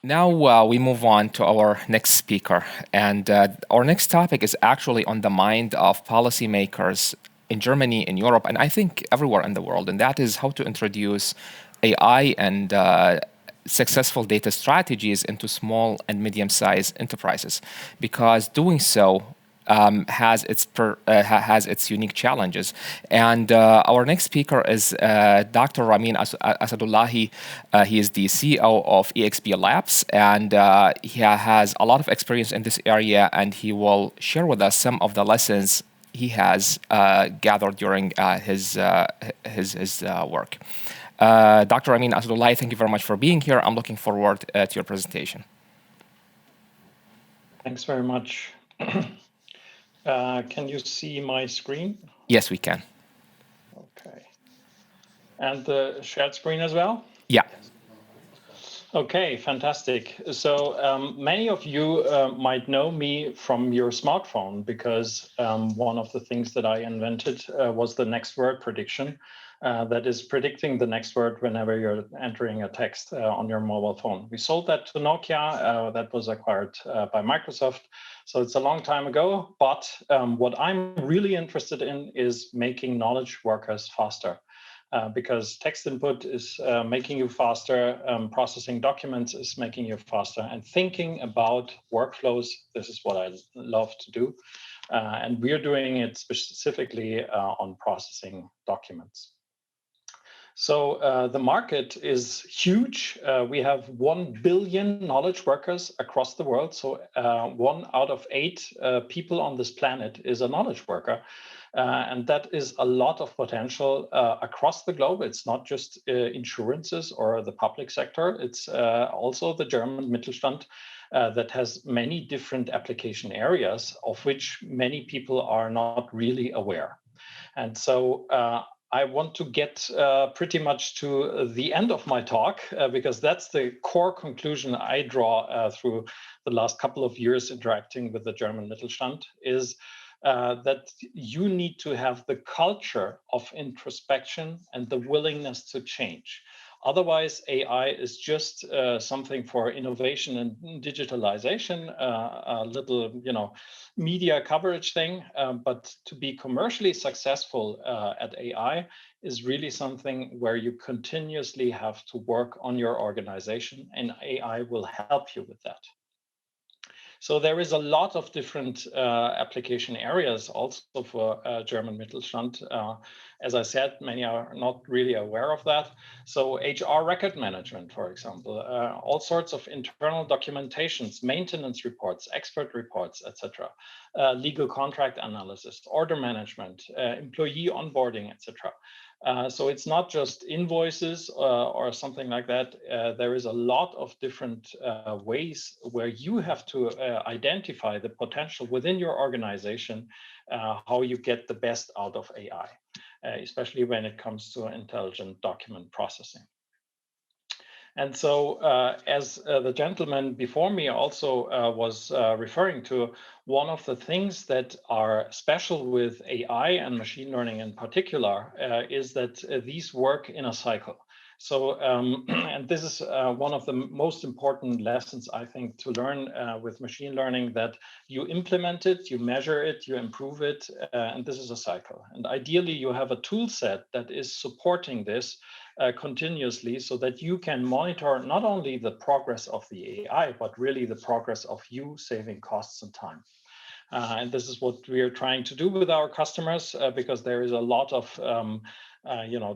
Now we move on to our next speaker, and our next topic is actually on the mind of policymakers in Germany, in Europe, and I think everywhere in the world, and that is how to introduce AI and successful data strategies into small and medium-sized enterprises, because doing so has its unique challenges. And our next speaker is Dr. Ramin Assadollahi. He is the CEO of EXP Labs, and he has a lot of experience in this area, and he will share with us some of the lessons he has gathered during his work. Dr. Ramin Assadollahi, thank you very much for being here. I'm looking forward to your presentation. Thanks very much. Can you see my screen? Yes, we can. Okay. And the shared screen as well? Yeah. Okay, fantastic. So many of you might know me from your smartphone because one of the things that I invented was the next word prediction. That is predicting the next word whenever you're entering a text on your mobile phone. We sold that to Nokia. That was acquired by Microsoft. So it's a long time ago. But what I'm really interested in is making knowledge workers faster. Because text input is making you faster, processing documents is making you faster, and thinking about workflows, this is what I love to do. And we're doing it specifically on processing documents. So the market is huge. We have 1 billion knowledge workers across the world. So 1 out of 8 people on this planet is a knowledge worker. And that is a lot of potential across the globe. It's not just insurances or the public sector. It's also the German Mittelstand that has many different application areas of which many people are not really aware. And so I want to get pretty much to the end of my talk because that's the core conclusion I draw through the last couple of years interacting with the German Mittelstand is that you need to have the culture of introspection and the willingness to change. Otherwise, AI is just something for innovation and digitalization, a little, media coverage thing. But to be commercially successful at AI is really something where you continuously have to work on your organization, and AI will help you with that. So there is a lot of different application areas also for German Mittelstand. As I said, many are not really aware of that. So HR record management, for example, all sorts of internal documentations, maintenance reports, expert reports, etc. Legal contract analysis, order management, employee onboarding, etc. So it's not just invoices or something like that. There is a lot of different ways where you have to identify the potential within your organization, how you get the best out of AI, especially when it comes to intelligent document processing. And so, as the gentleman before me also was referring to, one of the things that are special with AI and machine learning in particular is that these work in a cycle. So, and this is one of the most important lessons, I think, to learn with machine learning, that you implement it, you measure it, you improve it, and this is a cycle. And ideally, you have a tool set that is supporting this continuously so that you can monitor not only the progress of the AI, but really the progress of you saving costs and time. And this is what we are trying to do with our customers because there is a lot of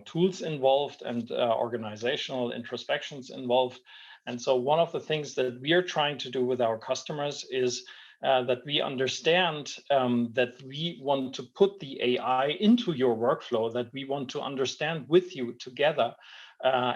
tools involved and organizational introspections involved. And so one of the things that we are trying to do with our customers is that we understand that we want to put the AI into your workflow, that we want to understand with you together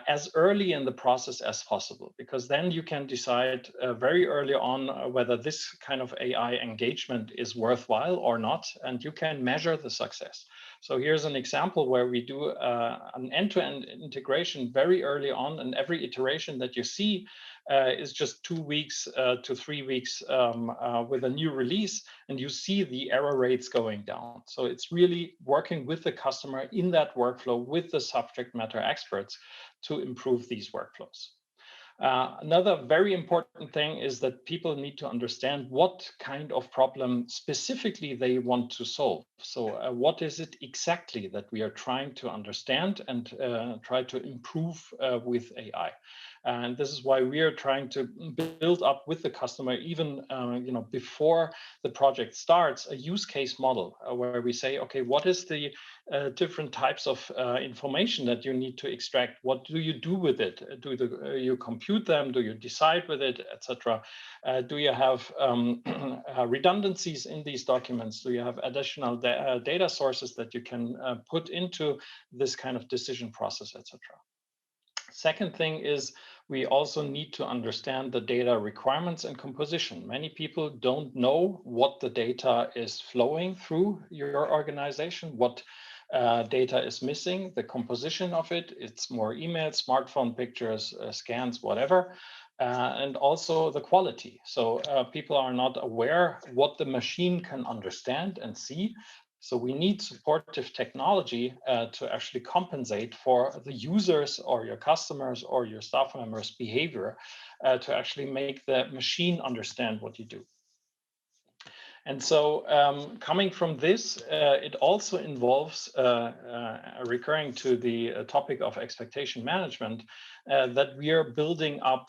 as early in the process as possible, because then you can decide very early on whether this kind of AI engagement is worthwhile or not, and you can measure the success. So here's an example where we do an end-to-end integration very early on, and every iteration that you see is just 2 weeks to 3 weeks with a new release, and you see the error rates going down. So it's really working with the customer in that workflow with the subject matter experts to improve these workflows. Another very important thing is that people need to understand what kind of problem specifically they want to solve. So what is it exactly that we are trying to understand and try to improve with AI? And this is why we are trying to build up with the customer, even before the project starts, a use case model where we say, okay, what is the different types of information that you need to extract? What do you do with it? Do you compute them? Do you decide with it, etc.? Do you have redundancies in these documents? Do you have additional data sources that you can put into this kind of decision process, etc.? Second thing is we also need to understand the data requirements and composition. Many people don't know what the data is flowing through your organization, what data is missing, the composition of it. It's more emails, smartphone pictures, scans, whatever. And also the quality. So people are not aware what the machine can understand and see. So we need supportive technology to actually compensate for the users or your customers or your staff members' behavior to actually make the machine understand what you do. And so coming from this, it also involves, recurring to the topic of expectation management, that we are building up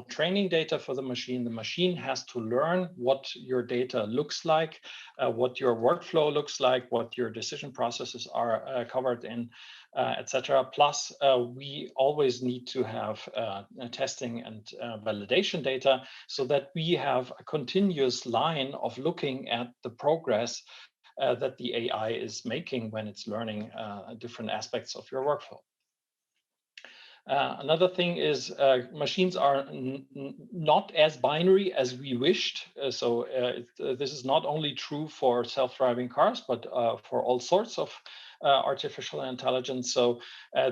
training data for the machine. The machine has to learn what your data looks like, what your workflow looks like, what your decision processes are covered in, etc. Plus, we always need to have testing and validation data so that we have a continuous line of looking at the progress that the AI is making when it's learning different aspects of your workflow. Another thing is machines are not as binary as we wished. This is not only true for self-driving cars, but for all sorts of artificial intelligence. So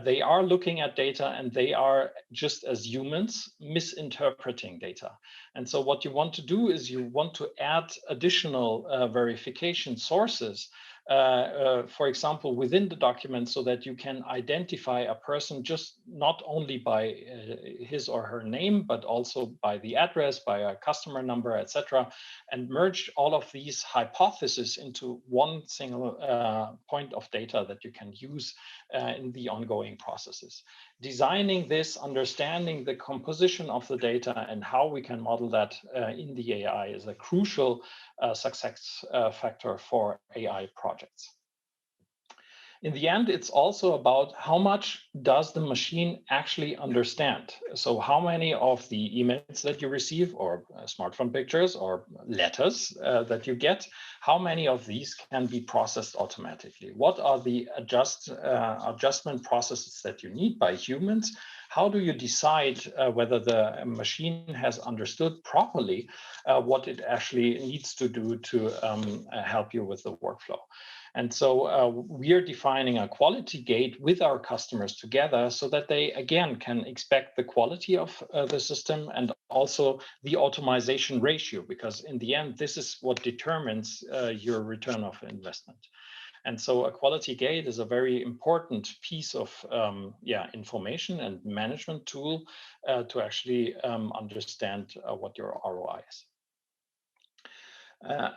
they are looking at data and they are, just as humans, misinterpreting data. And so what you want to do is you want to add additional verification sources, for example, within the document, so that you can identify a person just not only by his or her name, but also by the address, by a customer number, etc., and merge all of these hypotheses into one single point of data that you can use in the ongoing processes. Designing this, understanding the composition of the data and how we can model that in the AI is a crucial success factor for AI projects. In the end, it's also about how much does the machine actually understand. So how many of the emails that you receive or smartphone pictures or letters that you get, how many of these can be processed automatically? What are the adjustment processes that you need by humans? How do you decide whether the machine has understood properly what it actually needs to do to help you with the workflow? And so we are defining a quality gate with our customers together so that they, again, can expect the quality of the system and also the automation ratio, because in the end, this is what determines your return of investment. And so a quality gate is a very important piece of information and management tool to actually understand what your ROI is.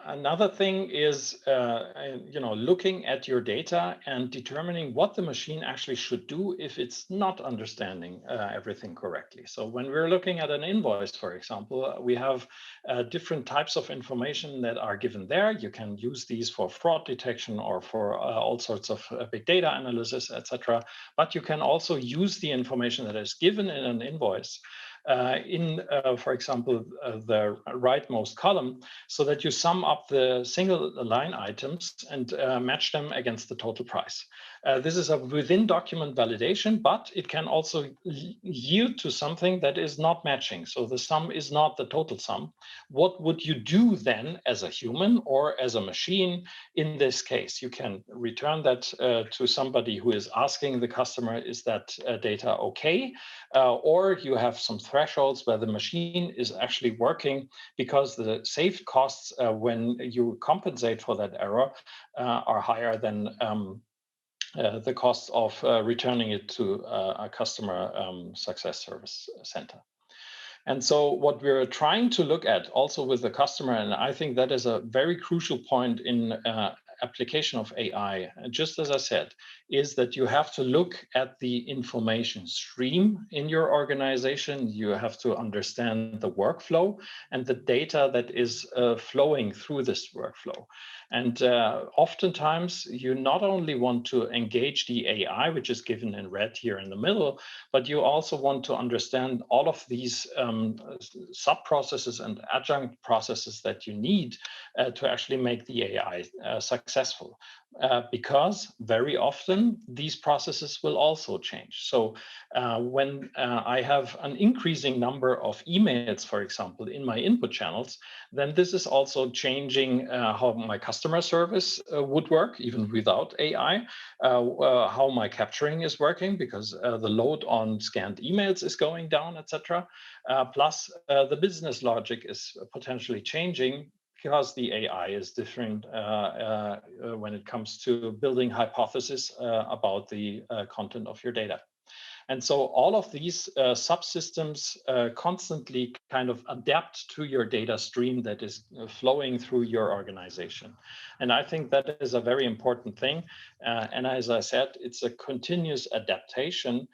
Another thing is, looking at your data and determining what the machine actually should do if it's not understanding everything correctly. So when we're looking at an invoice, for example, we have different types of information that are given there. You can use these for fraud detection or for all sorts of big data analysis, etc. But you can also use the information that is given in an invoice for example, the rightmost column, so that you sum up the single line items and match them against the total price. This is a within document validation, but it can also yield to something that is not matching. So the sum is not the total sum. What would you do then as a human or as a machine in this case? You can return that to somebody who is asking the customer, is that data okay? Or you have some thresholds where the machine is actually working because the saved costs when you compensate for that error are higher than the cost of returning it to a customer success service center. And so what we're trying to look at also with the customer, and I think that is a very crucial point in application of AI, just as I said, is that you have to look at the information stream in your organization. You have to understand the workflow and the data that is flowing through this workflow. And oftentimes you not only want to engage the AI, which is given in red here in the middle, but you also want to understand all of these sub-processes and adjunct processes that you need to actually make the AI successful. Because very often these processes will also change. So when I have an increasing number of emails, for example, in my input channels, then this is also changing how my customer service would work, even without AI, how my capturing is working, because the load on scanned emails is going down, etc. Plus, the business logic is potentially changing because the AI is different when it comes to building hypotheses about the content of your data. And so all of these subsystems constantly kind of adapt to your data stream that is flowing through your organization. And I think that is a very important thing. And as I said, it's a continuous adaptation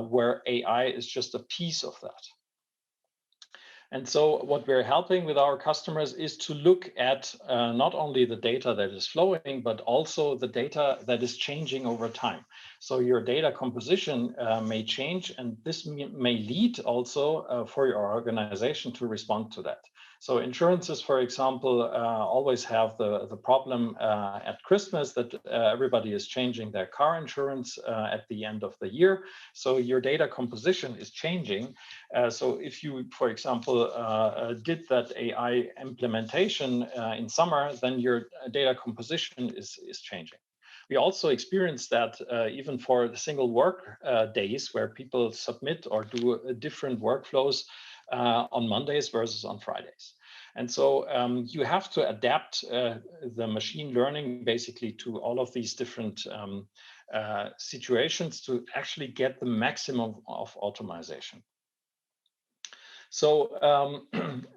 where AI is just a piece of that. And so what we're helping with our customers is to look at not only the data that is flowing, but also the data that is changing over time. So your data composition may change, and this may lead also for your organization to respond to that. So insurances, for example, always have the problem at Christmas that everybody is changing their car insurance at the end of the year. So your data composition is changing. So if you, for example, did that AI implementation in summer, then your data composition is changing. We also experience that even for the single work days where people submit or do different workflows on Mondays versus on Fridays. And so you have to adapt the machine learning basically to all of these different situations to actually get the maximum of automation. So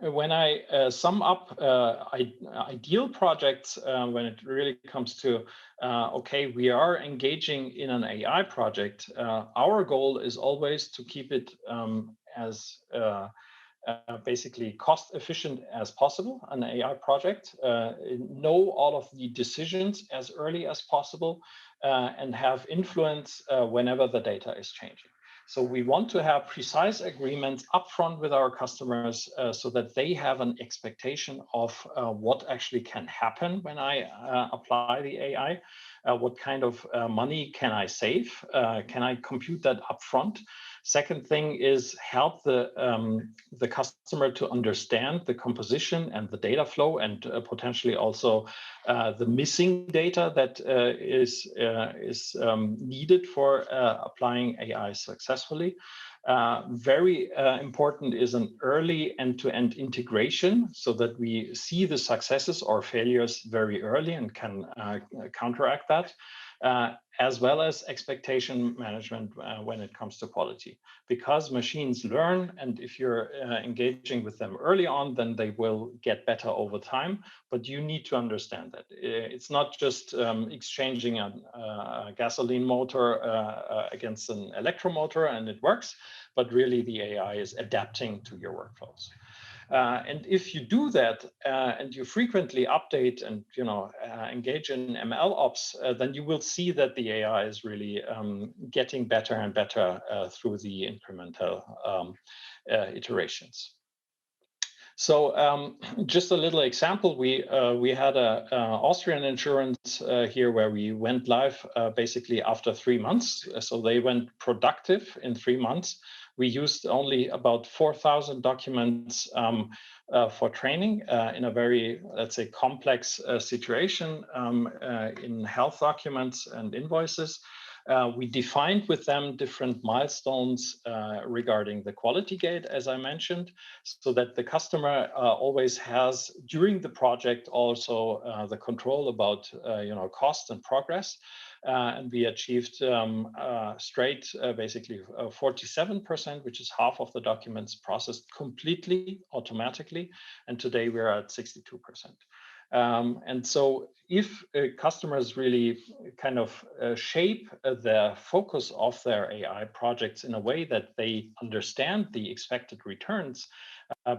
when I sum up ideal projects, when it really comes to, okay, we are engaging in an AI project, our goal is always to keep it as basically cost efficient as possible, an AI project, know all of the decisions as early as possible, and have influence whenever the data is changing. So we want to have precise agreements upfront with our customers so that they have an expectation of what actually can happen when I apply the AI. What kind of money can I save? Can I compute that upfront? Second thing is help the customer to understand the composition and the data flow, and potentially also the missing data that is needed for applying AI successfully. Very important is an early end-to-end integration so that we see the successes or failures very early and can counteract that. As well as expectation management when it comes to quality. Because machines learn, and if you're engaging with them early on, then they will get better over time, but you need to understand that. It's not just exchanging a gasoline motor against an electromotor and it works, but really the AI is adapting to your workflows. And if you do that and you frequently update and engage in ML ops, then you will see that the AI is really getting better and better through the incremental iterations. So just a little example, we had an Austrian insurance here where we went live basically after 3 months. So they went productive in 3 months. We used only about 4,000 documents for training in a very, let's say, complex situation in health documents and invoices. We defined with them different milestones regarding the quality gate, as I mentioned, so that the customer always has, during the project, also the control about cost and progress. and we achieved straight basically 47%, which is half of the documents processed completely automatically, and today we're at 62%. And so if customers really kind of shape the focus of their AI projects in a way that they understand the expected returns,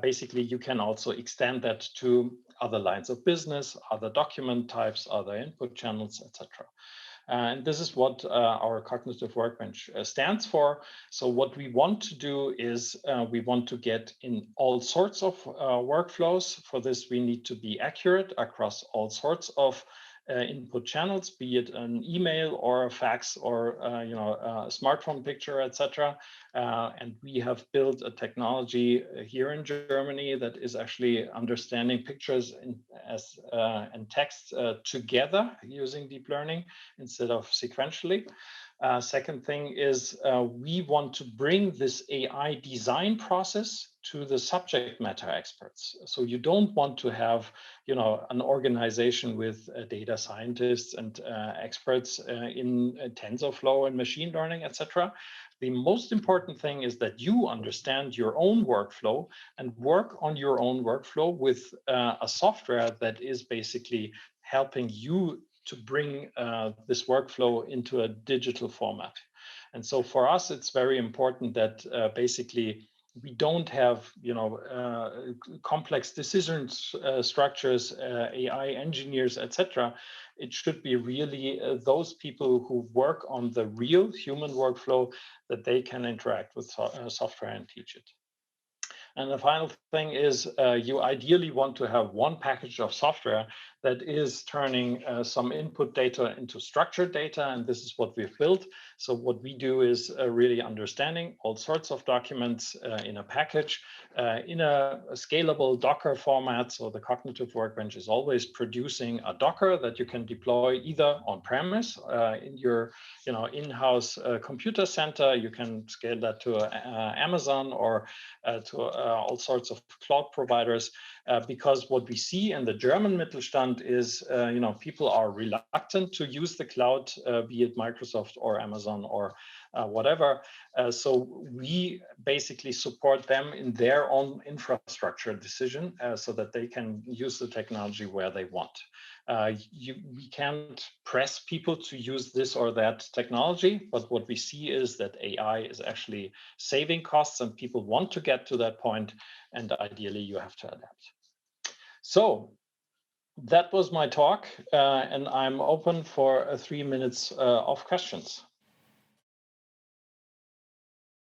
basically you can also extend that to other lines of business, other document types, other input channels, etc. And this is what our cognitive workbench stands for. So what we want to do is we want to get in all sorts of workflows. For this, we need to be accurate across all sorts of input channels, be it an email or a fax or a smartphone picture, etc. And we have built a technology here in Germany that is actually understanding pictures and text together using deep learning instead of sequentially. Second thing is we want to bring this AI design process to the subject matter experts. So you don't want to have, an organization with data scientists and experts in TensorFlow and machine learning, etc. The most important thing is that you understand your own workflow and work on your own workflow with a software that is basically helping you to bring this workflow into a digital format. And so for us, it's very important that basically we don't have, complex decision structures, AI engineers, etc. It should be really those people who work on the real human workflow that they can interact with software and teach it. And the final thing is you ideally want to have one package of software that is turning some input data into structured data. And this is what we've built. So what we do is really understanding all sorts of documents in a package in a scalable Docker format. So the cognitive workbench is always producing a Docker that you can deploy either on premise in your in-house computer center. You can scale that to Amazon or to all sorts of cloud providers, because what we see in the German Mittelstand is, people are reluctant to use the cloud, be it Microsoft or Amazon or whatever. So we basically support them in their own infrastructure decision so that they can use the technology where they want. We can't press people to use this or that technology, but what we see is that AI is actually saving costs and people want to get to that point, and ideally you have to adapt. So that was my talk, and I'm open for 3 minutes of questions.